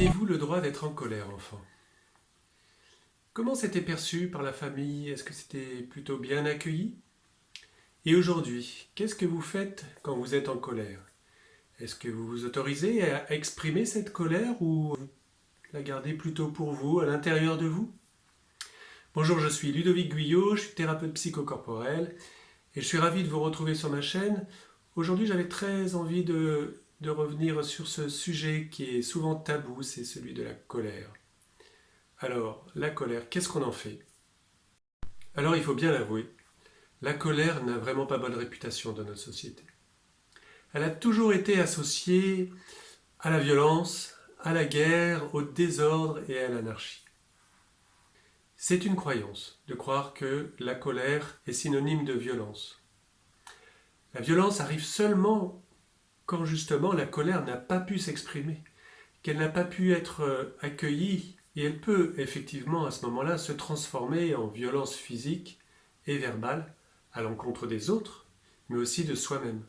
Aviez-vous le droit d'être en colère, enfant? Comment c'était perçu par la famille? Est-ce que c'était plutôt bien accueilli? Et aujourd'hui, qu'est-ce que vous faites quand vous êtes en colère? Est-ce que vous vous autorisez à exprimer cette colère ou vous la gardez plutôt pour vous, à l'intérieur de vous? Bonjour, je suis Ludovic Guyot, je suis thérapeute psychocorporel et je suis ravi de vous retrouver sur ma chaîne. Aujourd'hui, j'avais très envie de revenir sur ce sujet qui est souvent tabou, c'est celui de la colère. Alors, la colère, qu'est-ce qu'on en fait? Alors, il faut bien l'avouer, la colère n'a vraiment pas bonne réputation dans notre société. Elle a toujours été associée à la violence, à la guerre, au désordre et à l'anarchie. C'est une croyance de croire que la colère est synonyme de violence. La violence arrive seulement quand justement la colère n'a pas pu s'exprimer, qu'elle n'a pas pu être accueillie, et elle peut effectivement à ce moment-là se transformer en violence physique et verbale à l'encontre des autres, mais aussi de soi-même.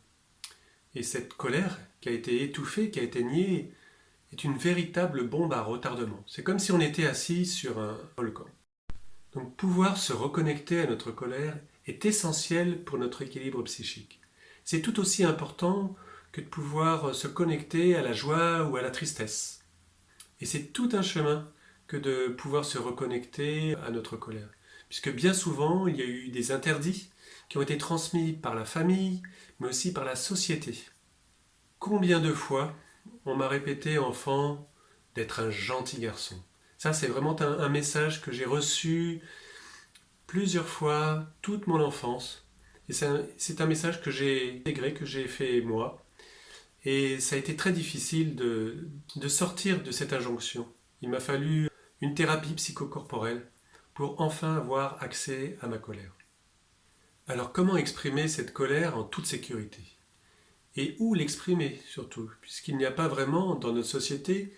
Et cette colère qui a été étouffée, qui a été niée, est une véritable bombe à retardement. C'est comme si on était assis sur un volcan. Donc pouvoir se reconnecter à notre colère est essentiel pour notre équilibre psychique. C'est tout aussi important que de pouvoir se connecter à la joie ou à la tristesse. Et c'est tout un chemin que de pouvoir se reconnecter à notre colère. Puisque bien souvent, il y a eu des interdits qui ont été transmis par la famille, mais aussi par la société. Combien de fois on m'a répété, enfant, d'être un gentil garçon? Ça, c'est vraiment un message que j'ai reçu plusieurs fois toute mon enfance. Et c'est un message que j'ai intégré, que j'ai fait moi. Et ça a été très difficile de sortir de cette injonction. Il m'a fallu une thérapie psychocorporelle pour enfin avoir accès à ma colère. Alors comment exprimer cette colère en toute sécurité? Et où l'exprimer surtout, puisqu'il n'y a pas vraiment dans notre société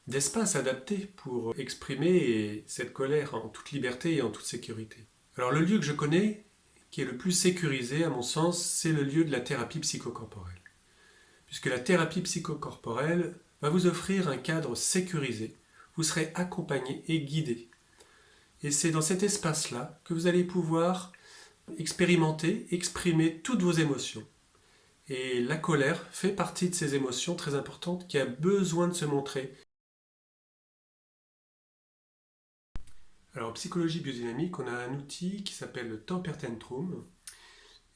d'espace adapté pour exprimer cette colère en toute liberté et en toute sécurité. Alors le lieu que je connais, qui est le plus sécurisé à mon sens, c'est le lieu de la thérapie psychocorporelle. Puisque la thérapie psychocorporelle va vous offrir un cadre sécurisé, vous serez accompagné et guidé. Et c'est dans cet espace-là que vous allez pouvoir expérimenter, exprimer toutes vos émotions. Et la colère fait partie de ces émotions très importantes qui a besoin de se montrer. Alors en psychologie biodynamique, on a un outil qui s'appelle le Temper Tantrum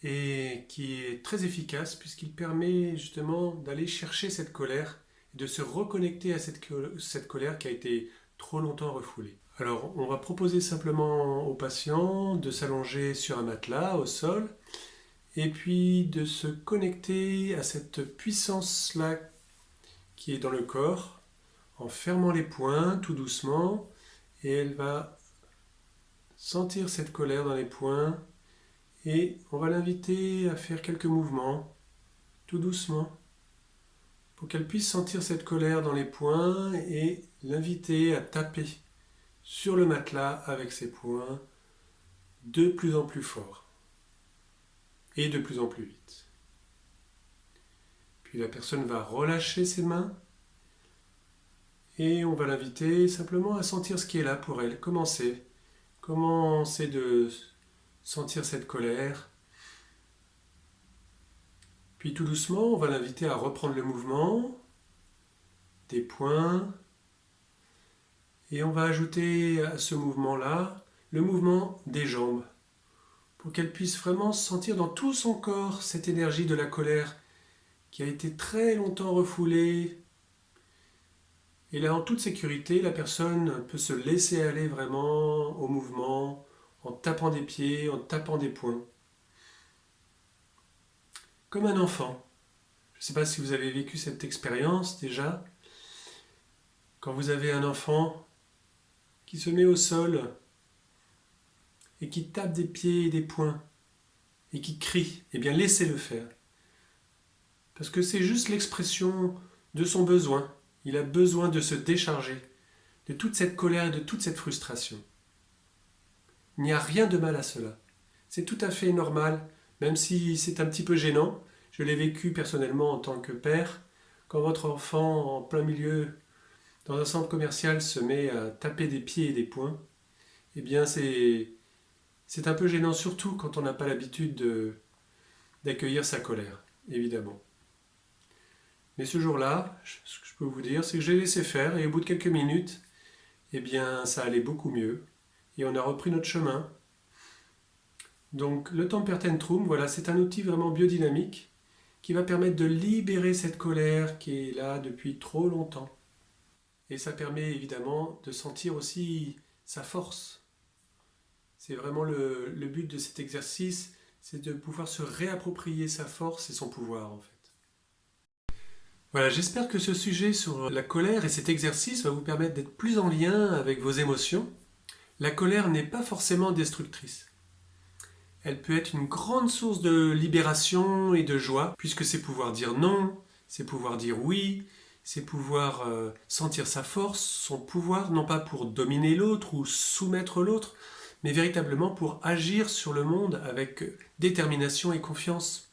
et qui est très efficace puisqu'il permet justement d'aller chercher cette colère et de se reconnecter à cette colère qui a été trop longtemps refoulée. Alors on va proposer simplement aux patients de s'allonger sur un matelas au sol et puis de se connecter à cette puissance-là qui est dans le corps en fermant les poings tout doucement et elle va sentir cette colère dans les poings et on va l'inviter à faire quelques mouvements tout doucement pour qu'elle puisse sentir cette colère dans les poings et l'inviter à taper sur le matelas avec ses poings de plus en plus fort et de plus en plus vite. Puis la personne va relâcher ses mains et on va l'inviter simplement à sentir ce qui est là pour elle. Comment c'est de sentir cette colère. Puis tout doucement, on va l'inviter à reprendre le mouvement des poings et on va ajouter à ce mouvement-là le mouvement des jambes pour qu'elle puisse vraiment sentir dans tout son corps cette énergie de la colère qui a été très longtemps refoulée. Et là, en toute sécurité, la personne peut se laisser aller vraiment au mouvement en tapant des pieds, en tapant des poings. Comme un enfant. Je ne sais pas si vous avez vécu cette expérience déjà. Quand vous avez un enfant qui se met au sol et qui tape des pieds et des poings et qui crie, eh bien laissez-le faire. Parce que c'est juste l'expression de son besoin. Il a besoin de se décharger de toute cette colère et de toute cette frustration. Il n'y a rien de mal à cela. C'est tout à fait normal, même si c'est un petit peu gênant. Je l'ai vécu personnellement en tant que père. Quand votre enfant, en plein milieu dans un centre commercial se met à taper des pieds et des poings, eh bien c'est un peu gênant, surtout quand on n'a pas l'habitude d'accueillir sa colère, évidemment. Mais ce jour-là, ce que je peux vous dire, c'est que j'ai laissé faire et au bout de quelques minutes, eh bien ça allait beaucoup mieux et on a repris notre chemin. Donc le Tempertentrum, voilà, c'est un outil vraiment biodynamique qui va permettre de libérer cette colère qui est là depuis trop longtemps. Et ça permet évidemment de sentir aussi sa force. C'est vraiment le but de cet exercice, c'est de pouvoir se réapproprier sa force et son pouvoir en fait. Voilà, j'espère que ce sujet sur la colère et cet exercice va vous permettre d'être plus en lien avec vos émotions. La colère n'est pas forcément destructrice. Elle peut être une grande source de libération et de joie, puisque c'est pouvoir dire non, c'est pouvoir dire oui, c'est pouvoir sentir sa force, son pouvoir, non pas pour dominer l'autre ou soumettre l'autre, mais véritablement pour agir sur le monde avec détermination et confiance.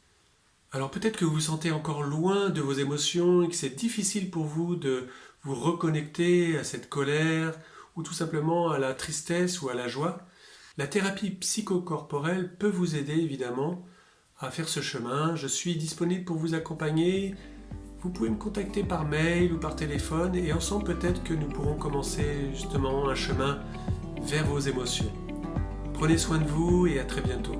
Alors peut-être que vous vous sentez encore loin de vos émotions et que c'est difficile pour vous de vous reconnecter à cette colère ou tout simplement à la tristesse ou à la joie. La thérapie psychocorporelle peut vous aider évidemment à faire ce chemin. Je suis disponible pour vous accompagner. Vous pouvez me contacter par mail ou par téléphone et ensemble peut-être que nous pourrons commencer justement un chemin vers vos émotions. Prenez soin de vous et à très bientôt.